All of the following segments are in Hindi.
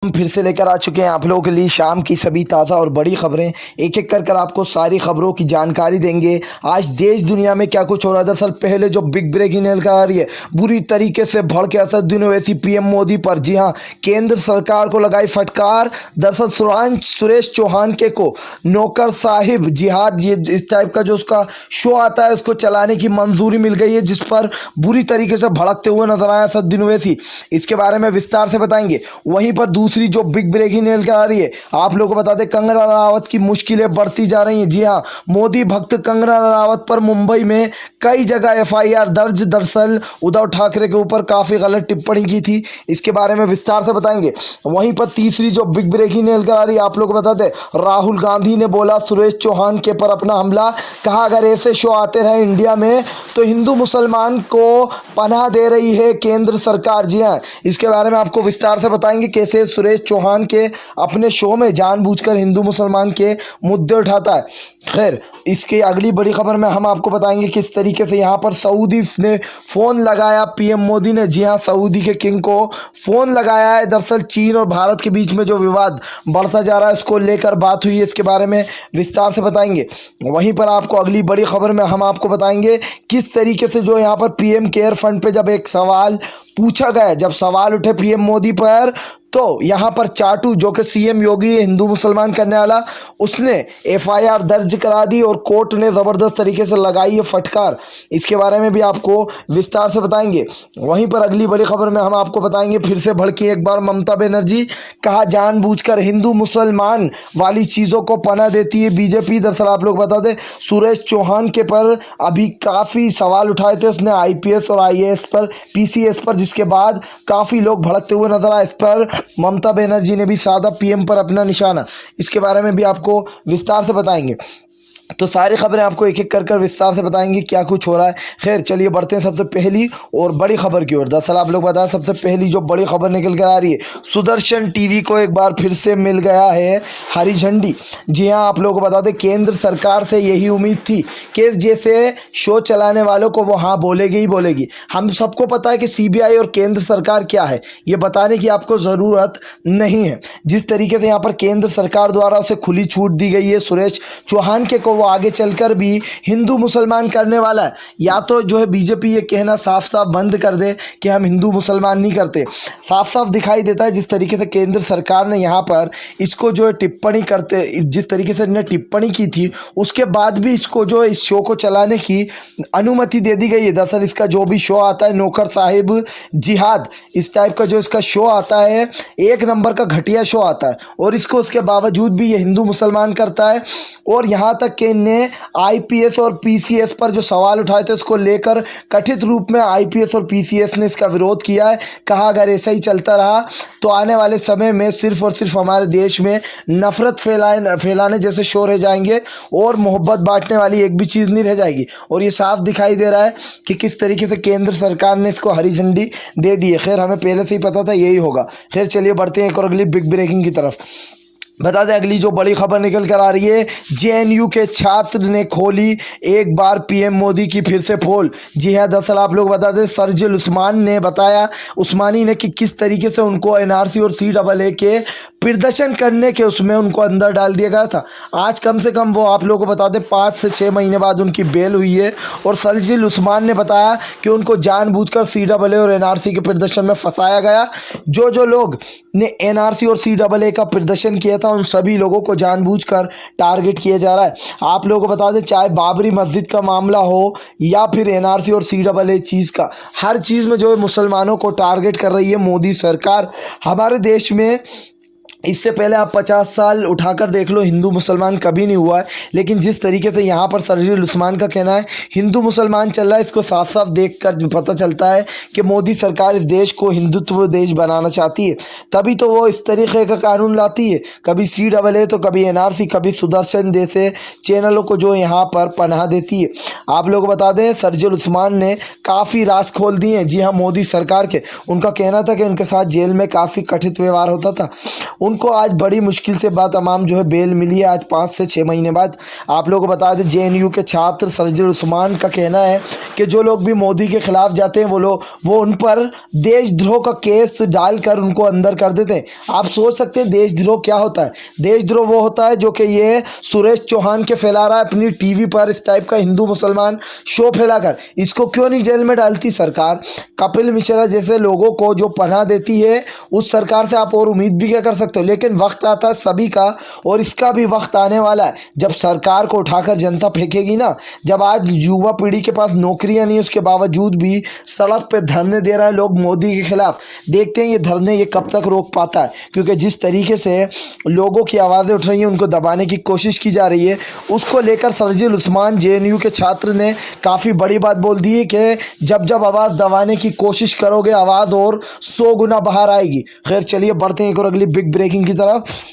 हम फिर से लेकर आ चुके हैं आप लोगों के लिए शाम की सभी ताज़ा और बड़ी खबरें। एक एक कर आपको सारी खबरों की जानकारी देंगे। आज देश दुनिया में क्या कुछ हो रहा है। दरअसल पहले जो बिग ब्रेकिंग न्यूज़ आ रही है, बुरी तरीके से भड़के असदुद्दीन ओवैसी पीएम मोदी पर। जी हाँ, केंद्र सरकार को लगाई फटकार। दरअसल सुरेश चौहान के को नौकर साहिब जिहाद, ये इस टाइप का जो उसका शो आता है, उसको चलाने की मंजूरी मिल गई है, जिस पर बुरी तरीके से भड़कते हुए नजर आया असदुद्दीन ओवैसी। इसके बारे में विस्तार से बताएंगे। वहीं पर दूसरी जो बिग ब्रेकिंग न्यूज़ आ रही है, आप लोगों को बता दें, कंगना रनावत की मुश्किलें बढ़ती जा रही हैं। जी हाँ, मोदी भक्त कंगना रनावत पर मुंबई में कई जगह एफआईआर दर्ज। दरअसल उद्धव ठाकरे के ऊपर काफी गलत टिप्पणी की थी, इसके बारे में विस्तार से बताएंगे। वहीं पर तीसरी जो बिग ब्रेकिंग न्यूज़ आ रही है, आप लोगों को बता दें, राहुल गांधी ने बोला सुरेश चौहान के पर अपना हमला। कहा अगर ऐसे शो आते रहे इंडिया में तो हिंदू मुसलमान को पनाह दे रही है केंद्र सरकार। जी हाँ, इसके बारे में आपको विस्तार से बताएंगे कैसे सुरेश चौहान के अपने शो में जानबूझकर हिंदू मुसलमान के मुद्दे उठाता है। खैर, इसके अगली बड़ी खबर में हम आपको बताएंगे किस तरीके से यहाँ पर सऊदी ने फ़ोन लगाया पीएम मोदी ने। जी हाँ, सऊदी के किंग को फ़ोन लगाया है। दरअसल चीन और भारत के बीच में जो विवाद बढ़ता जा रहा है, उसको लेकर बात हुई है, इसके बारे में विस्तार से बताएंगे। वहीं पर आपको अगली बड़ी खबर में हम आपको बताएंगे किस तरीके से जो यहाँ पर पीएम केयर फंड पे जब एक सवाल पूछा गया, जब सवाल उठे पीएम मोदी पर, तो यहाँ पर चाटू जो कि सीएम योगी है हिंदू मुसलमान करने वाला, उसने एफआईआर दर्ज करा दी और कोर्ट ने ज़बरदस्त तरीके से लगाई है फटकार। इसके बारे में भी आपको विस्तार से बताएंगे। वहीं पर अगली बड़ी खबर में हम आपको बताएंगे फिर से भड़की एक बार ममता बनर्जी। कहा जानबूझकर हिंदू मुसलमान वाली चीज़ों को पनाह देती है बीजेपी। दरअसल आप लोग बता दें, सुरेश चौहान के पर अभी काफ़ी सवाल उठाए थे उसने, आईपीएस और आईएएस पर, पीसीएस पर, जिसके बाद काफ़ी लोग भड़कते हुए नजर आए। इस पर ममता बनर्जी ने भी साधा पीएम पर अपना निशाना। इसके बारे में भी आपको विस्तार से बताएंगे। तो सारी खबरें आपको एक एक कर विस्तार से बताएंगे क्या कुछ हो रहा है। खैर, चलिए बढ़ते हैं सबसे पहली और बड़ी खबर की ओर। दरअसल आप लोग बताएं, सबसे पहली जो बड़ी खबर निकल कर आ रही है, सुदर्शन टीवी को एक बार फिर से मिल गया है हरी झंडी। जी हाँ, आप लोगों को बता दें, केंद्र सरकार से यही उम्मीद थी कि जैसे शो चलाने वालों को वो हाँ बोलेगी ही बोलेगी। हम सबको पता है कि सीबीआई और केंद्र सरकार क्या है, ये बताने की आपको ज़रूरत नहीं है। जिस तरीके से यहाँ पर केंद्र सरकार द्वारा उसे खुली छूट दी गई है सुरेश चौहान के को, वो आगे चलकर भी हिंदू मुसलमान करने वाला है। या तो जो है बीजेपी ये कहना साफ साफ बंद कर दे कि हम हिंदू मुसलमान नहीं करते। साफ साफ दिखाई देता है जिस तरीके से केंद्र सरकार ने यहाँ पर इसको जो है टिप्पणी करते, जिस तरीके से इन्हें टिप्पणी की थी, उसके बाद भी इसको जो है इस शो को चलाने की अनुमति दे दी गई है। दरअसल इसका जो भी शो आता है, नौकर साहिब जिहाद, इस टाइप का जो इसका शो आता है, एक नंबर का घटिया शो आता है, और इसको उसके बावजूद भी ये हिंदू मुसलमान करता है। और यहाँ तक कि ने आईपीएस और पीसीएस पर जो सवाल उठाए थे, उसको लेकर कथित रूप में आईपीएस और पीसीएस ने इसका विरोध किया है। कहा अगर ऐसा ही चलता रहा तो आने वाले समय में सिर्फ और सिर्फ हमारे देश में नफरत फैलाने जैसे शो रह जाएंगे और मोहब्बत बांटने वाली एक भी चीज़ नहीं रह जाएगी। और ये साफ दिखाई दे रहा है कि किस तरीके से केंद्र सरकार ने इसको हरी झंडी दे दी है। खैर, हमें पहले से ही पता था यही होगा। खैर, चलिए बढ़ते हैं एक और अगली बिग ब्रेकिंग की तरफ। बता दें, अगली जो बड़ी खबर निकल कर आ रही है, जेएनयू के छात्र ने खोली एक बार पीएम मोदी की फिर से पोल। जी हाँ, दरअसल आप लोग बता दें, सरजिल उस्मानी ने कि किस तरीके से उनको एनआरसी और सीएए के प्रदर्शन करने के उसमें उनको अंदर डाल दिया गया था। आज कम से कम वो आप लोगों को बता दें 5 से 6 महीने बाद उनकी बेल हुई है। और सरजिल उस्मान ने बताया कि उनको जानबूझकर सीएए और एनआरसी के प्रदर्शन में फंसाया गया। जो लोग ने एनआरसी और सीएए का प्रदर्शन किया था, उन सभी लोगों को जानबूझकर टारगेट किया जा रहा है। आप लोगों को बता दें, चाहे बाबरी मस्जिद का मामला हो या फिर एनआरसी और सीएए चीज़ का, हर चीज़ में जो है मुसलमानों को टारगेट कर रही है मोदी सरकार। हमारे देश में इससे पहले आप 50 साल उठाकर देख लो, हिंदू मुसलमान कभी नहीं हुआ है। लेकिन जिस तरीके से यहाँ पर सरजिल उस्मान का कहना है हिंदू मुसलमान चल रहा है, इसको साफ साफ देखकर पता चलता है कि मोदी सरकार इस देश को हिंदुत्व देश बनाना चाहती है। तभी तो वो इस तरीके का कानून लाती है, कभी सीएए तो कभी एनआरसी, कभी सुदर्शन जैसे चैनलों को जो यहाँ पर पनाह देती है। आप लोग बता दें, सरजिल उस्मान ने काफ़ी राज खोल दिए हैं। जी हाँ, मोदी सरकार के, उनका कहना था कि उनके साथ जेल में काफ़ी कथित व्यवहार होता था। उनको आज बड़ी मुश्किल से बाद तमाम जो है बेल मिली है आज 5 से 6 महीने बाद। आप लोगों को बता दें JNU के छात्र सरजील उस्मान का कहना है कि जो लोग भी मोदी के खिलाफ जाते हैं वो उन पर देशद्रोह का केस डालकर उनको अंदर कर देते हैं। आप सोच सकते हैं देशद्रोह क्या होता है। देशद्रोह वो होता है जो कि ये सुरेश चौहान के फैला रहा है अपनी टीवी पर, इस टाइप का हिंदू मुसलमान शो फैलाकर। इसको क्यों नहीं जेल में डालती सरकार? कपिल मिश्रा जैसे लोगों को जो पनाह देती है उस सरकार से आप और उम्मीद भी क्या कर सकते हो। लेकिन वक्त आता है सभी का, और इसका भी वक्त आने वाला है जब सरकार को उठाकर जनता फेंकेगी ना। जब आज युवा पीढ़ी के पास नौकरियां नहीं, उसके बावजूद भी सड़क पे धरने दे रहे हैं लोग मोदी के खिलाफ। देखते हैं ये धरने ये कब तक रोक पाता है, क्योंकि जिस तरीके से लोगों की आवाज़ें उठ रही हैं, उनको दबाने की कोशिश की जा रही है। उसको लेकर सरजील उस्मान JNU के छात्र ने काफ़ी बड़ी बात बोल दी है कि जब जब आवाज़ दबाने की कोशिश करोगे आवाज़ और 100 गुना बाहर आएगी। खैर चलिए बढ़ते हैं एक और अगली बिग ब्रेकिंग की तरफ।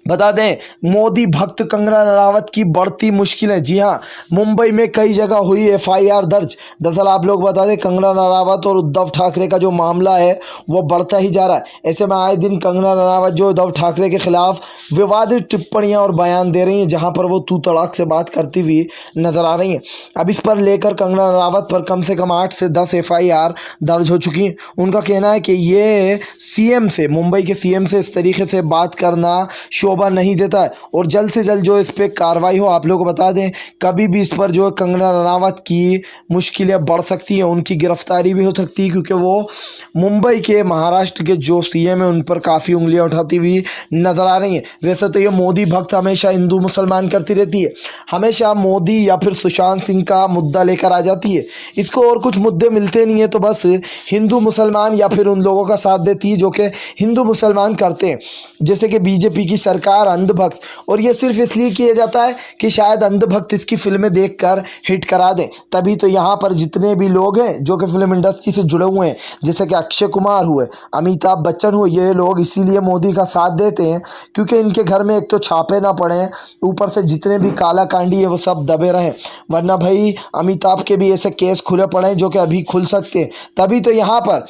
बता दें मोदी भक्त कंगना रनावत की बढ़ती मुश्किलें। जी हाँ, मुंबई में कई जगह हुई FIR दर्ज। दरअसल आप लोग बता दें कंगना रनावत और उद्धव ठाकरे का जो मामला है वो बढ़ता ही जा रहा है। ऐसे में आए दिन कंगना रनावत जो उद्धव ठाकरे के खिलाफ विवादित टिप्पणियां और बयान दे रही हैं, जहां पर वो तू तड़ाक से बात करती हुई नजर आ रही हैं। अब इस पर लेकर कंगना रनावत पर कम से कम 8 से 10 FIR दर्ज हो चुकी हैं। उनका कहना है कि ये CM से, मुंबई के CM से इस तरीके से बात करना शोभा नहीं देता है, और जल्द से जल्द जो इस पर कार्रवाई हो। आप लोगों को बता दें कभी भी इस पर जो कंगना रनावत की मुश्किलें बढ़ सकती हैं, उनकी गिरफ्तारी भी हो सकती है, क्योंकि वो मुंबई के महाराष्ट्र के जो CM है उन पर काफ़ी उंगलियां उठाती हुई नजर आ रही हैं। वैसे तो ये मोदी भक्त हमेशा हिंदू मुसलमान करती रहती है, हमेशा मोदी या फिर सुशांत सिंह का मुद्दा लेकर आ जाती है। इसको और कुछ मुद्दे मिलते नहीं है तो बस हिंदू मुसलमान या फिर उन लोगों का साथ देती है जो कि हिंदू मुसलमान करते हैं, जैसे कि BJP की सरकार अंधभक्त। और ये सिर्फ इसलिए किया जाता है कि शायद अंधभक्त इसकी फिल्में देखकर हिट करा दें। तभी तो यहाँ पर जितने भी लोग हैं जो कि फिल्म इंडस्ट्री से जुड़े हुए हैं, जैसे कि अक्षय कुमार हुए, अमिताभ बच्चन हुए, ये लोग इसीलिए मोदी का साथ देते हैं क्योंकि इनके घर में एक तो छापे ना पड़े, ऊपर से जितने भी काला कांडी है वो सब दबे रहें। वरना भाई अमिताभ के भी ऐसे केस खुले पड़े हैं जो कि अभी खुल सकते हैं। तभी तो यहाँ पर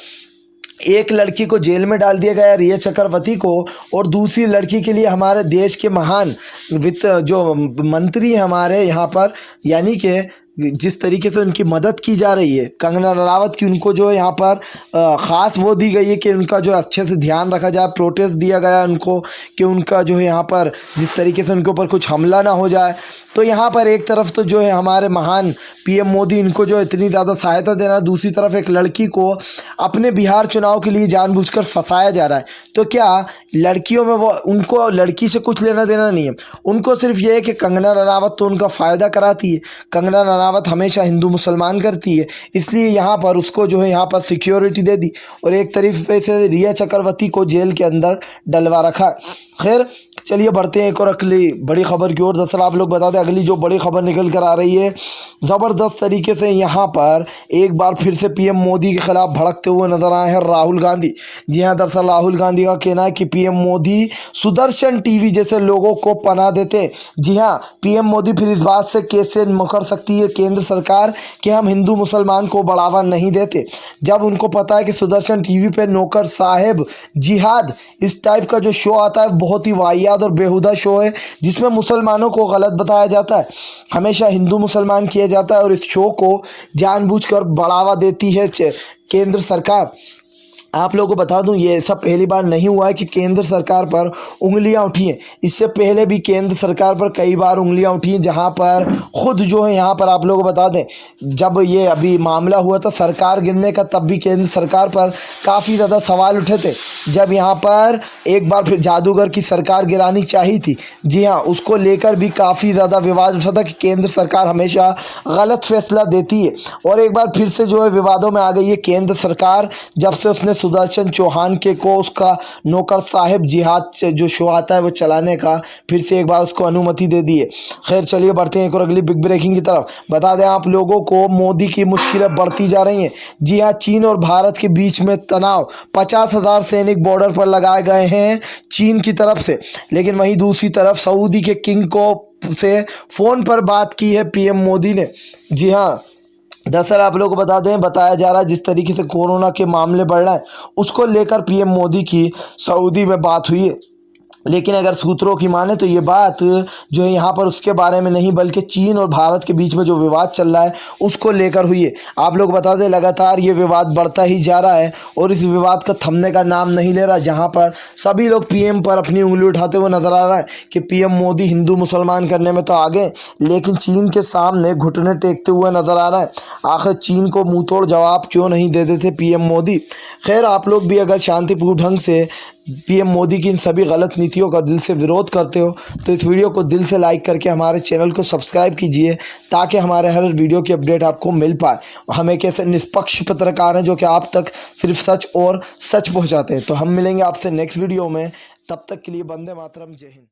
एक लड़की को जेल में डाल दिया गया रिया चक्रवर्ती को, और दूसरी लड़की के लिए हमारे देश के महान वित्त जो मंत्री हैं हमारे यहाँ पर, यानी कि जिस तरीके से उनकी मदद की जा रही है कंगना रनावत की, उनको जो यहाँ पर ख़ास वो दी गई है कि उनका जो अच्छे से ध्यान रखा जाए। प्रोटेस्ट दिया गया उनको कि उनका जो है यहाँ पर जिस तरीके से उनके ऊपर कुछ हमला ना हो जाए। तो यहाँ पर एक तरफ तो जो है हमारे महान PM मोदी इनको जो इतनी ज़्यादा सहायता दे रहा है, दूसरी तरफ एक लड़की को अपने बिहार चुनाव के लिए जानबूझकर फंसाया जा रहा है। तो क्या लड़कियों में वो, उनको लड़की से कुछ लेना देना नहीं है, उनको सिर्फ ये है कि कंगना रनावत तो उनका फ़ायदा कराती है। कंगना रनावत हमेशा हिंदू मुसलमान करती है, इसलिए यहाँ पर उसको जो है यहाँ पर सिक्योरिटी दे दी और एक तरीके से रिया चक्रवर्ती को जेल के अंदर डलवा रखा। खैर चलिए बढ़ते हैं एक और अगली बड़ी खबर की ओर। दरअसल आप लोग बता दें अगली जो बड़ी खबर निकल कर आ रही है, ज़बरदस्त तरीके से यहाँ पर एक बार फिर से PM मोदी के खिलाफ भड़कते हुए नजर आए हैं राहुल गांधी। जी हाँ, दरअसल राहुल गांधी का कहना है कि PM मोदी सुदर्शन TV जैसे लोगों को पनाह देते हैं। जी हाँ, PM मोदी फिर इस बात से कैसे मुकर सकती है केंद्र सरकार कि हम हिंदू मुसलमान को बढ़ावा नहीं देते, जब उनको पता है कि सुदर्शन TV पे नौकर साहेब जिहाद इस टाइप का जो शो आता है बहुत ही वाहियात और बेहुदा शो है, जिसमें मुसलमानों को गलत बताया जाता है, हमेशा हिंदू मुसलमान किया जाता है, और इस शो को जानबूझकर बढ़ावा देती है केंद्र सरकार। आप लोगों को बता दूं ये सब पहली बार नहीं हुआ है कि केंद्र सरकार पर उंगलियां उठी हैं। इससे पहले भी केंद्र सरकार पर कई बार उंगलियां उठी हैं, जहां पर खुद जो है यहाँ पर आप लोगों को बता दें जब ये अभी मामला हुआ था सरकार गिरने का, तब भी केंद्र सरकार पर काफ़ी ज़्यादा सवाल उठे थे। जब यहाँ पर एक बार फिर जादूगर की सरकार गिरानी चाहिए थी, जी हाँ, उसको लेकर भी काफ़ी ज़्यादा विवाद उठा था कि केंद्र सरकार हमेशा गलत फैसला देती है। और एक बार फिर से जो है विवादों में आ गई है केंद्र सरकार, जब से उसने सुदर्शन चौहान के को उसका नौकर साहिब जिहाद जो शो आता है वो चलाने का फिर से एक बार उसको अनुमति दे दी है। खैर चलिए बढ़ते हैं एक और अगली बिग ब्रेकिंग की तरफ। बता दें आप लोगों को मोदी की मुश्किलें बढ़ती जा रही हैं। जी हाँ, चीन और भारत के बीच में तनाव, 50,000 सैनिक बॉर्डर पर लगाए गए हैं चीन की तरफ से, लेकिन वहीं दूसरी तरफ सऊदी के किंग को से फ़ोन पर बात की है PM मोदी ने। जी हाँ, दरअसल आप लोगों को बता दें, बताया जा रहा है जिस तरीके से कोरोना के मामले बढ़ रहे हैं उसको लेकर PM मोदी की सऊदी में बात हुई है। लेकिन अगर सूत्रों की माने तो ये बात जो है यहाँ पर उसके बारे में नहीं बल्कि चीन और भारत के बीच में जो विवाद चल रहा है उसको लेकर हुई है। आप लोग बता दें लगातार ये विवाद बढ़ता ही जा रहा है और इस विवाद का थमने का नाम नहीं ले रहा, जहाँ पर सभी लोग पीएम पर अपनी उंगली उठाते हुए नजर आ रहा है कि पीएम मोदी हिंदू मुसलमान करने में तो आगे, लेकिन चीन के सामने घुटने टेकते हुए नजर आ रहा है। आखिर चीन को मुंह तोड़ जवाब क्यों नहीं दे देते पीएम मोदी। खैर, आप लोग भी अगर शांतिपूर्ण ढंग से पीएम मोदी की इन सभी गलत नीतियों का दिल से विरोध करते हो तो इस वीडियो को दिल से लाइक करके हमारे चैनल को सब्सक्राइब कीजिए, ताकि हमारे हर वीडियो की अपडेट आपको मिल पाए। हम एक ऐसे निष्पक्ष पत्रकार हैं जो कि आप तक सिर्फ सच और सच पहुंचाते हैं। तो हम मिलेंगे आपसे नेक्स्ट वीडियो में, तब तक के लिए वंदे मातरम, जय हिंद।